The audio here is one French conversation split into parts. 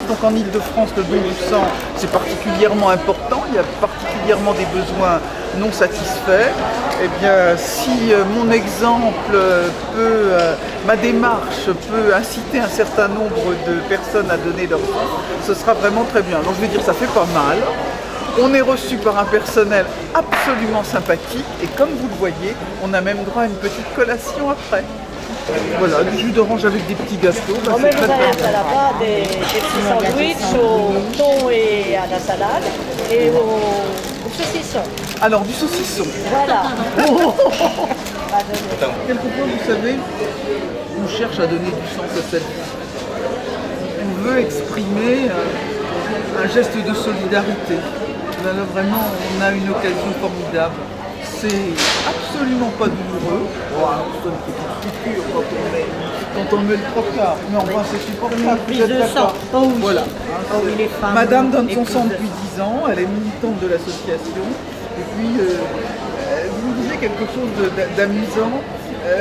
Donc en Ile-de-France, le don du sang, c'est particulièrement important. Il y a particulièrement des besoins non satisfaits. Eh bien, si mon exemple ma démarche peut inciter un certain nombre de personnes à donner leur sang, ce sera vraiment très bien. Donc je veux dire, ça fait pas mal. On est reçu par un personnel absolument sympathique et comme vous le voyez, on a même droit à une petite collation après. Voilà, du jus d'orange avec des petits gâteaux. Bah, on met là-bas des petits sandwichs au thon et à la salade et au saucisson. Alors, du saucisson. Voilà. Quelquefois, vous savez, on cherche à donner du sens à cette vie. On veut exprimer un geste de solidarité. Là, vraiment, on a une occasion formidable. C'est absolument pas douloureux. C'est une petite piqûre quand on met le 3/4. Mais enfin, c'est supportable. Prise de sang. Oh oui. Voilà. Oh oui, les femmes. Madame donne son sang depuis 10 ans. Elle est militante de l'association. Et puis, vous me disiez quelque chose d'amusant.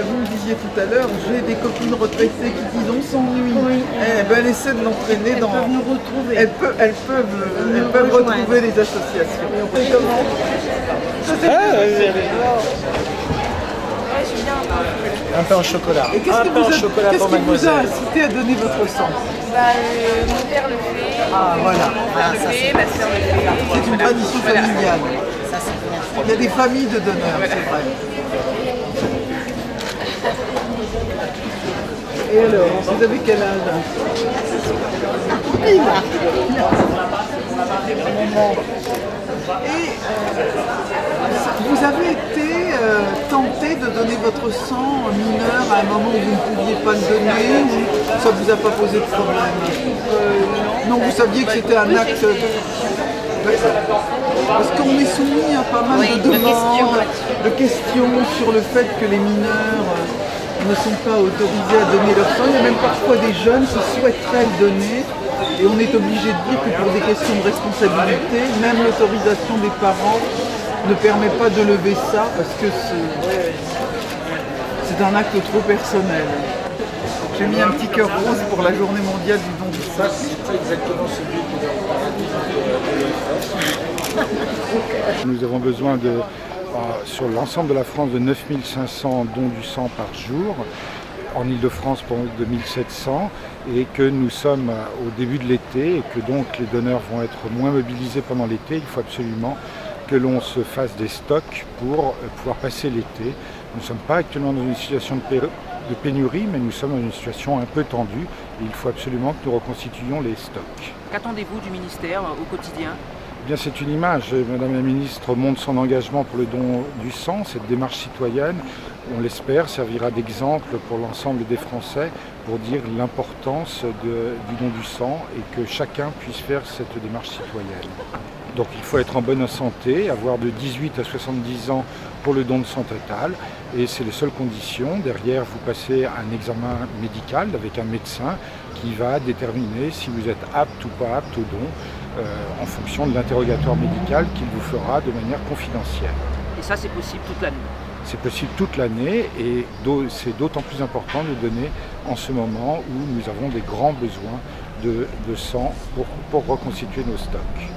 Vous me disiez tout à l'heure, j'ai des copines retraitées qui disent on s'ennuie. Oui. Eh ben, elle essaie de l'entraîner dans. Elles peuvent nous retrouver. Elles peuvent retrouver les associations. Et comment un peu en chocolat. Et qu'est-ce qui vous a incité à donner votre sang? Mon père le fait, Ah voilà. mon le fait, ma soeur le fait. C'est une tradition familiale. Il y a des familles de donneurs, c'est vrai. Et alors, vous avez quel âge? Et vous avez été tenté de donner votre sang mineur à un moment où vous ne pouviez pas le donner, ou ça ne vous a pas posé de problème? Non, vous saviez que c'était un acte. Parce qu'on est soumis à pas mal de demandes, de questions sur le fait que les mineurs ne sont pas autorisés à donner leur sang. Il y a même parfois des jeunes qui souhaiteraient le donner. Et on est obligé de dire que pour des questions de responsabilité, même l'autorisation des parents ne permet pas de lever ça parce que c'est un acte trop personnel. J'ai mis un petit cœur rose pour la journée mondiale du don du sang. C'est exactement celui que nous avons besoin de, sur l'ensemble de la France, de 9500 dons du sang par jour. En Ile-de-France pour 2700 et que nous sommes au début de l'été et que donc les donneurs vont être moins mobilisés pendant l'été. Il faut absolument que l'on se fasse des stocks pour pouvoir passer l'été. Nous ne sommes pas actuellement dans une situation de pénurie, mais nous sommes dans une situation un peu tendue et il faut absolument que nous reconstituions les stocks. Qu'attendez-vous du ministère au quotidien ? Bien, c'est une image. Madame la ministre montre son engagement pour le don du sang. Cette démarche citoyenne, on l'espère, servira d'exemple pour l'ensemble des Français pour dire l'importance du don du sang et que chacun puisse faire cette démarche citoyenne. Donc il faut être en bonne santé, avoir de 18 à 70 ans pour le don de sang total et c'est les seules conditions. Derrière, vous passez un examen médical avec un médecin qui va déterminer si vous êtes apte ou pas apte au don en fonction de l'interrogatoire médical qu'il vous fera de manière confidentielle. Et ça, c'est possible toute l'année? C'est possible toute l'année et c'est d'autant plus important de donner en ce moment où nous avons des grands besoins de sang pour reconstituer nos stocks.